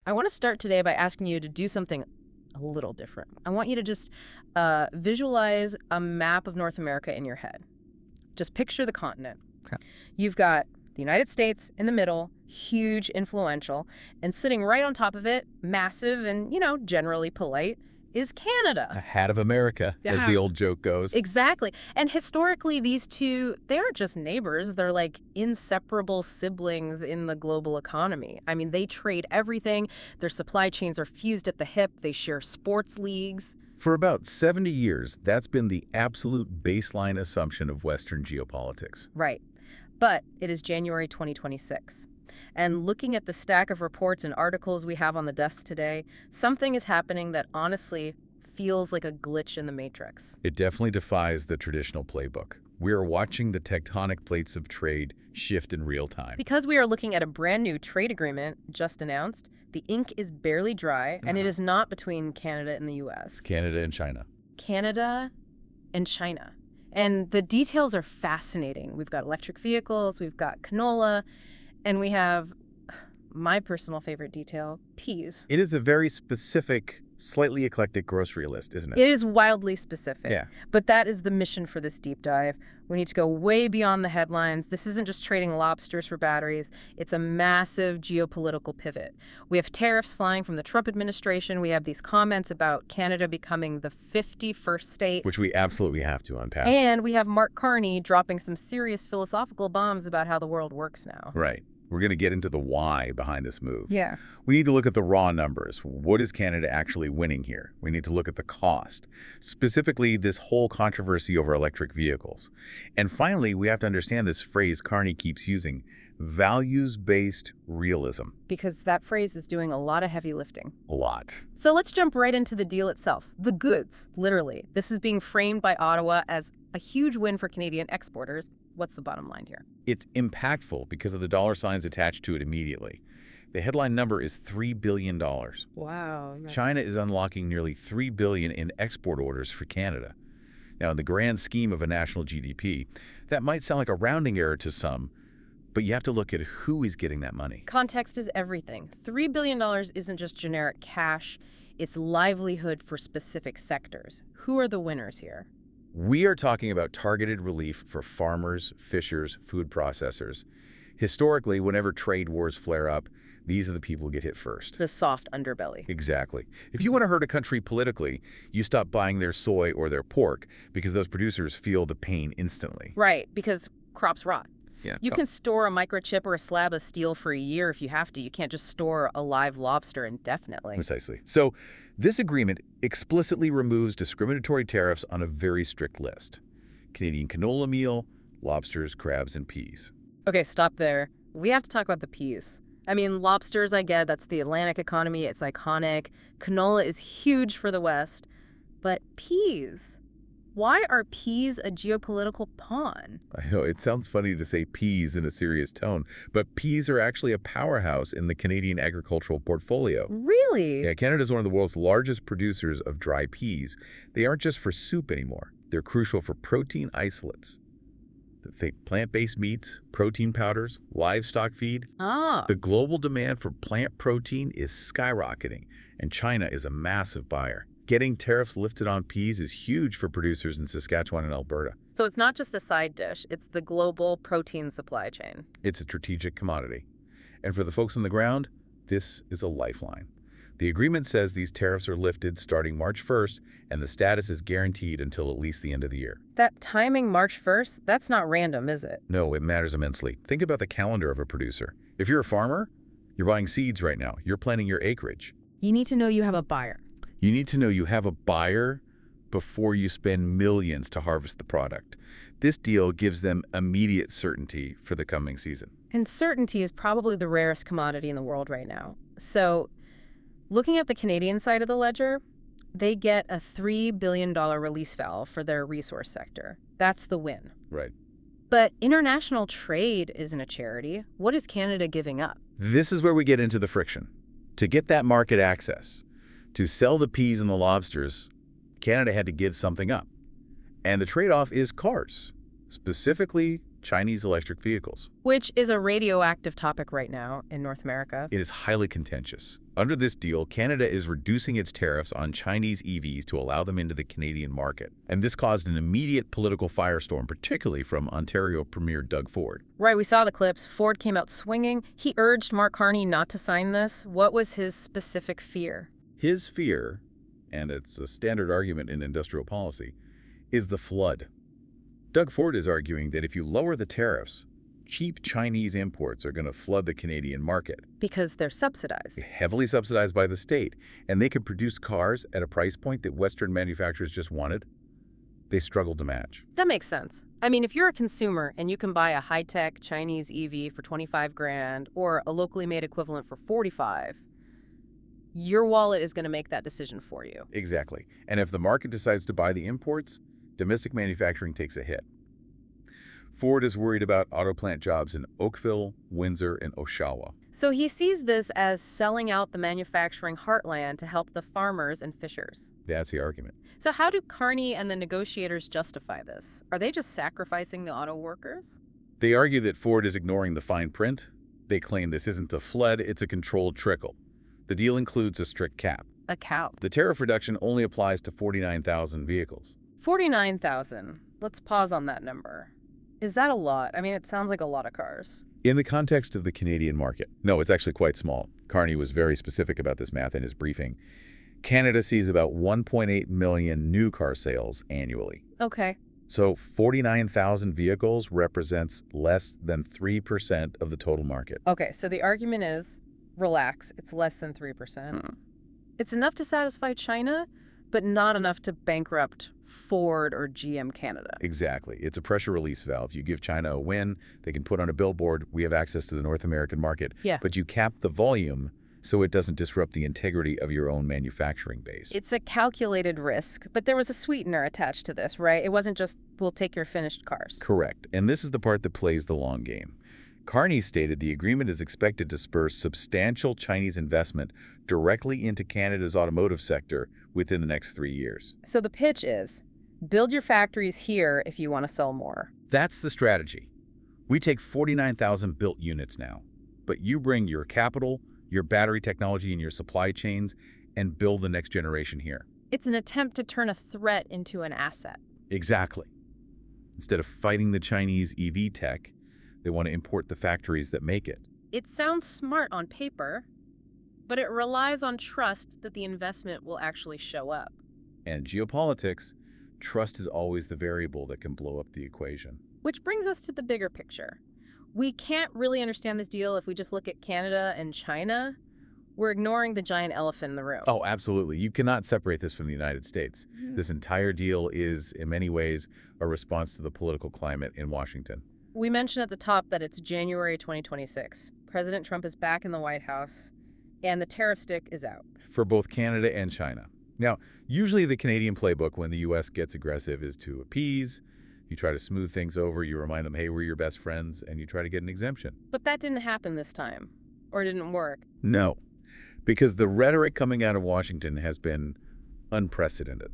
I want to start today by asking you to do something a little different. I want you to just visualize a map of North America in your head. Just picture the continent. Okay. You've got the United States in the middle, huge, influential, and sitting right on top of it, massive and, generally polite, is A Canada. hat of America, as the old joke goes. Exactly. And historically, these two, they aren't just neighbors. They're like inseparable siblings in the global economy. I mean, they trade everything. Their supply chains are fused at the hip. They share sports leagues. For about 70 years, that's been the absolute baseline assumption of Western geopolitics. Right. But it is January 2026. And looking at the stack of reports and articles we have on the desk today, something is happening that honestly feels like a glitch in the matrix. It definitely defies the traditional playbook. We are watching the tectonic plates of trade shift in real time. Because we are looking at a brand new trade agreement just announced, the ink is barely dry, and it is not between Canada and the U.S. Canada and China. Canada and China. And the details are fascinating. We've got electric vehicles, we've got canola, and we have my personal favorite detail, peas. It is a very specific, slightly eclectic grocery list, isn't it? It is wildly specific. Yeah. But that is the mission for this deep dive. We need to go way beyond the headlines. This isn't just trading lobsters for batteries. It's a massive geopolitical pivot. We have tariffs flying from the Trump administration. We have these comments about Canada becoming the 51st state. Which we absolutely have to unpack. And we have Mark Carney dropping some serious philosophical bombs about how the world works now. Right. We're going to get into the why behind this move. Yeah. We need to look at the raw numbers. What is Canada actually winning here? We need to look at the cost, specifically this whole controversy over electric vehicles. And finally, we have to understand this phrase Carney keeps using, values-based realism. Because that phrase is doing a lot of heavy lifting. A lot. So let's jump right into the deal itself. The goods, literally. This is being framed by Ottawa as a huge win for Canadian exporters. What's the bottom line here? It's impactful because of the dollar signs attached to it immediately. The headline number is $3 billion. Wow. China is unlocking nearly $3 billion in export orders for Canada. Now, in the grand scheme of a national GDP, that might sound like a rounding error to some, but you have to look at who is getting that money. Context is everything. $3 billion isn't just generic cash. It's livelihood for specific sectors. Who are the winners here? We are talking about targeted relief for farmers, fishers, food processors. Historically, whenever trade wars flare up, these are the people who get hit first. The soft underbelly. Exactly. If you want to hurt a country politically, you stop buying their soy or their pork because those producers feel the pain instantly. Right, because crops rot. Yeah. You can store a microchip or a slab of steel for a year if you have to. You can't just store a live lobster indefinitely. Precisely. So this agreement explicitly removes discriminatory tariffs on a very strict list. Canadian canola meal, lobsters, crabs, and peas. Okay, stop there. We have to talk about the peas. I mean, lobsters, I get, that's the Atlantic economy. It's iconic. Canola is huge for the West. But peas? Why are peas a geopolitical pawn? I know, it sounds funny to say peas in a serious tone, but peas are actually a powerhouse in the Canadian agricultural portfolio. Really? Yeah, Canada is one of the world's largest producers of dry peas. They aren't just for soup anymore. They're crucial for protein isolates. Think plant-based meats, protein powders, livestock feed. The global demand for plant protein is skyrocketing, and China is a massive buyer. Getting tariffs lifted on peas is huge for producers in Saskatchewan and Alberta. So it's not just a side dish, it's the global protein supply chain. It's a strategic commodity. And for the folks on the ground, this is a lifeline. The agreement says these tariffs are lifted starting March 1st, and the status is guaranteed until at least the end of the year. That timing, March 1st, that's not random, is it? No, it matters immensely. Think about the calendar of a producer. If you're a farmer, you're buying seeds right now. You're planting your acreage. You need to know you have a buyer. You need to know you have a buyer before you spend millions to harvest the product. This deal gives them immediate certainty for the coming season. And certainty is probably the rarest commodity in the world right now. So, looking at the Canadian side of the ledger, they get a $3 billion release valve for their resource sector. That's the win. Right. But international trade isn't a charity. What is Canada giving up? This is where we get into the friction. To get that market access, to sell the peas and the lobsters, Canada had to give something up. And the trade-off is cars, specifically Chinese electric vehicles. Which is a radioactive topic right now in North America. It is highly contentious. Under this deal, Canada is reducing its tariffs on Chinese EVs to allow them into the Canadian market. And this caused an immediate political firestorm, particularly from Ontario Premier Doug Ford. Right, we saw the clips. Ford came out swinging. He urged Mark Carney not to sign this. What was his specific fear? His fear, and it's a standard argument in industrial policy, is the flood. Doug Ford is arguing that if you lower the tariffs, cheap Chinese imports are going to flood the Canadian market. Because they're subsidized. Heavily subsidized by the state, and they could produce cars at a price point that Western manufacturers just wanted. They struggle to match. That makes sense. I mean, if you're a consumer and you can buy a high-tech Chinese EV for 25 grand or a locally made equivalent for 45, your wallet is going to make that decision for you. Exactly. And if the market decides to buy the imports, domestic manufacturing takes a hit. Ford is worried about auto plant jobs in Oakville, Windsor, and Oshawa. So he sees this as selling out the manufacturing heartland to help the farmers and fishers. That's the argument. So how do Carney and the negotiators justify this? Are they just sacrificing the auto workers? They argue that Ford is ignoring the fine print. They claim this isn't a flood, it's a controlled trickle. The deal includes a strict cap. A cap. The tariff reduction only applies to 49,000 vehicles. 49,000. Let's pause on that number. Is that a lot? I mean, it sounds like a lot of cars. In the context of the Canadian market, no, it's actually quite small. Carney was very specific about this math in his briefing. Canada sees about 1.8 million new car sales annually. Okay. So 49,000 vehicles represents less than 3% of the total market. Okay, so the argument is, relax, it's less than 3%. It's enough to satisfy China, but not enough to bankrupt Ford or GM Canada. Exactly. It's a pressure release valve. You give China a win, they can put on a billboard, we have access to the North American market. Yeah. But you cap the volume so it doesn't disrupt the integrity of your own manufacturing base. It's a calculated risk, but there was a sweetener attached to this, right? It wasn't just, we'll take your finished cars. Correct. And this is the part that plays the long game. Carney stated the agreement is expected to spur substantial Chinese investment directly into Canada's automotive sector within the next 3 years. So the pitch is, build your factories here if you want to sell more. That's the strategy. We take 49,000 built units now, but you bring your capital, your battery technology, and your supply chains and build the next generation here. It's an attempt to turn a threat into an asset. Exactly. Instead of fighting the Chinese EV tech, they want to import the factories that make it. It sounds smart on paper, but it relies on trust that the investment will actually show up. And geopolitics, trust is always the variable that can blow up the equation. Which brings us to the bigger picture. We can't really understand this deal if we just look at Canada and China. We're ignoring the giant elephant in the room. Oh, absolutely. You cannot separate this from the United States. This entire deal is, in many ways, a response to the political climate in Washington. We mentioned at the top that it's January 2026. President Trump is back in the White House, and the tariff stick is out. For both Canada and China. Now, usually the Canadian playbook when the U.S. gets aggressive is to appease. You try to smooth things over, you remind them, hey, we're your best friends, and you try to get an exemption. But that didn't happen this time, or didn't work. No, because the rhetoric coming out of Washington has been unprecedented.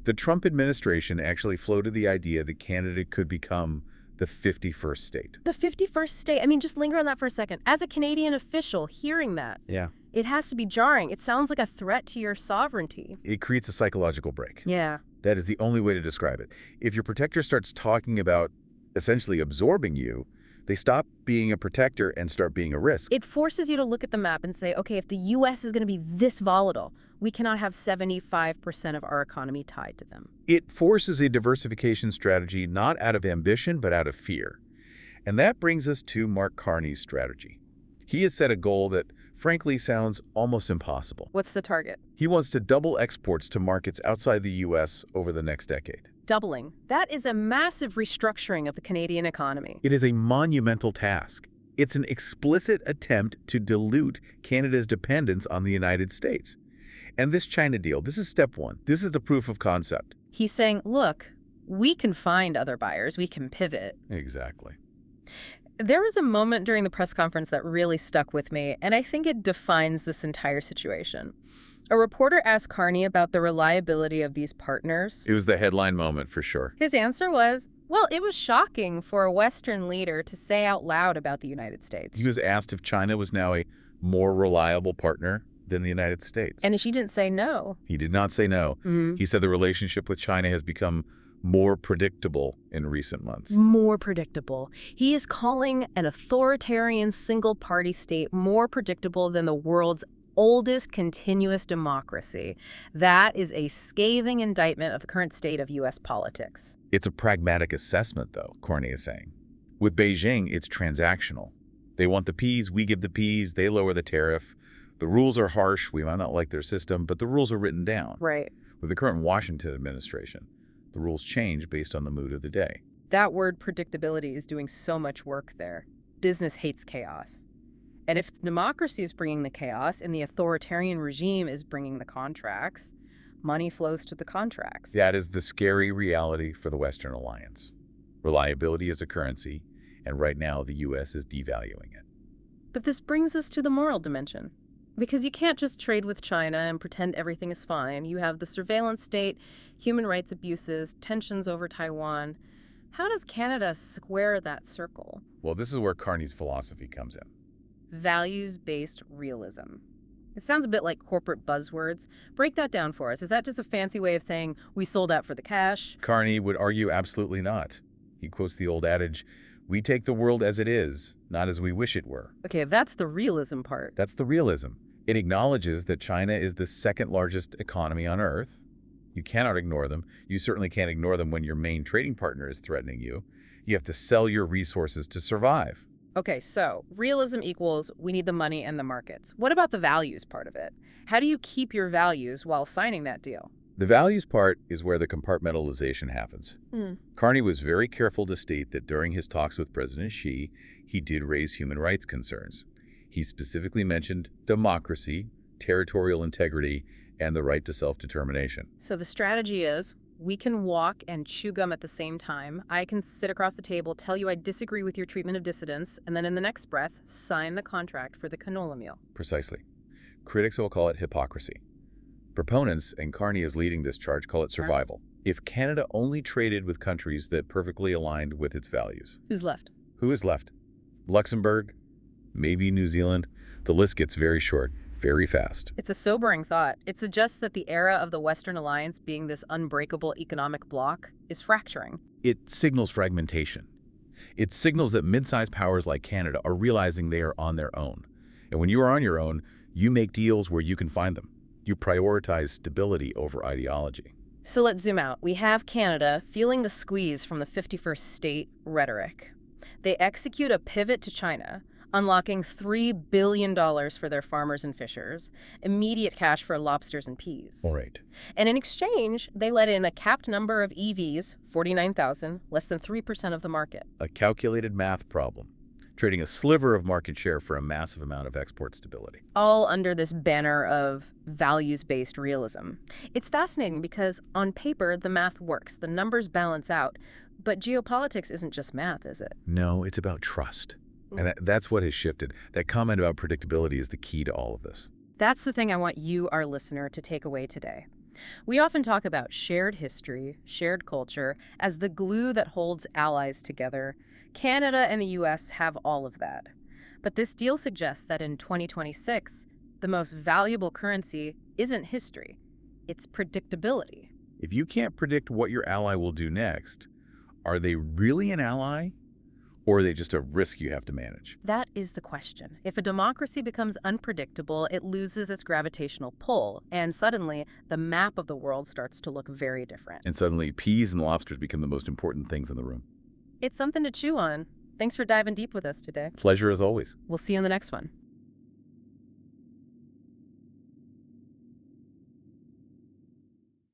The Trump administration actually floated the idea that Canada could become the 51st state. The 51st state. I mean, just linger on that for a second. As a Canadian official, hearing that, Yeah. it has to be jarring. It sounds like a threat to your sovereignty. It creates a psychological break. Yeah. That is the only way to describe it. If your protector starts talking about essentially absorbing you, they stop being a protector and start being a risk. It forces you to look at the map and say, okay, if the U.S. is going to be this volatile, we cannot have 75% of our economy tied to them. It forces a diversification strategy not out of ambition, but out of fear. And that brings us to Mark Carney's strategy. He has set a goal that, frankly, sounds almost impossible. What's the target? He wants to double exports to markets outside the U.S. over the next decade. Doubling. That is a massive restructuring of the Canadian economy. It is a monumental task. It's an explicit attempt to dilute Canada's dependence on the United States. And this China deal, this is step one. This is the proof of concept. He's saying, look, we can find other buyers. We can pivot. Exactly. There was a moment during the press conference that really stuck with me, and I think it defines this entire situation. A reporter asked Carney about the reliability of these partners. It was the headline moment for sure. His answer was, Well, it was shocking for a Western leader to say out loud about the United States. He was asked if China was now a more reliable partner than the United States. And she didn't say no. He did not say no. He said the relationship with China has become more predictable in recent months. More predictable. He is calling an authoritarian single-party state more predictable than the world's oldest continuous democracy. That is a scathing indictment of the current state of U.S. politics. It's a pragmatic assessment, though, Carney is saying. With Beijing, it's transactional. They want the peas, we give the peas, they lower the tariff. The rules are harsh, we might not like their system, but the rules are written down. Right. With the current Washington administration, the rules change based on the mood of the day. That word predictability is doing so much work there. Business hates chaos. And if democracy is bringing the chaos and the authoritarian regime is bringing the contracts, money flows to the contracts. That is the scary reality for the Western alliance. Reliability is a currency, and right now the U.S. is devaluing it. But this brings us to the moral dimension. Because you can't just trade with China and pretend everything is fine. You have the surveillance state, human rights abuses, tensions over Taiwan. How does Canada square that circle? Well, this is where Carney's philosophy comes in. Values-based realism. It sounds a bit like corporate buzzwords. Break that down for us. Is that just a fancy way of saying we sold out for the cash? Carney would argue absolutely not. He quotes the old adage, "We take the world as it is, not as we wish it were." Okay, that's the realism part. That's the realism. It acknowledges that China is the second largest economy on Earth. You cannot ignore them. You certainly can't ignore them when your main trading partner is threatening you. You have to sell your resources to survive. Okay, so realism equals we need the money and the markets. What about the values part of it? How do you keep your values while signing that deal? The values part is where the compartmentalization happens. Carney was very careful to state that during his talks with President Xi, he did raise human rights concerns. He specifically mentioned democracy, territorial integrity, and the right to self-determination. So the strategy is we can walk and chew gum at the same time. I can sit across the table, tell you I disagree with your treatment of dissidents, and then in the next breath, sign the contract for the canola meal. Precisely. Critics will call it hypocrisy. Proponents, and Carney is leading this charge, call it survival. If Canada only traded with countries that perfectly aligned with its values. Who's left? Who is left? Luxembourg? Maybe New Zealand? The list gets very short, very fast. It's a sobering thought. It suggests that the era of the Western alliance being this unbreakable economic bloc is fracturing. It signals fragmentation. It signals that mid-sized powers like Canada are realizing they are on their own. And when you are on your own, you make deals where you can find them. You prioritize stability over ideology. So let's zoom out. We have Canada feeling the squeeze from the 51st state rhetoric. They execute a pivot to China, unlocking $3 billion for their farmers and fishers, immediate cash for lobsters and peas. All right. And in exchange, they let in a capped number of EVs, 49,000, less than 3% of the market. A calculated math problem, trading a sliver of market share for a massive amount of export stability. All under this banner of values-based realism. It's fascinating because on paper, the math works, the numbers balance out, but geopolitics isn't just math, is it? No, it's about trust. And that's what has shifted. That comment about predictability is the key to all of this. That's the thing I want you, our listener, to take away today. We often talk about shared history, shared culture, as the glue that holds allies together. Canada and the U.S. have all of that. But this deal suggests that in 2026, the most valuable currency isn't history. It's predictability. If you can't predict what your ally will do next, are they really an ally? Or are they just a risk you have to manage? That is the question. If a democracy becomes unpredictable, it loses its gravitational pull, and suddenly the map of the world starts to look very different. And suddenly peas and lobsters become the most important things in the room. It's something to chew on. Thanks for diving deep with us today. Pleasure as always. We'll see you in the next one.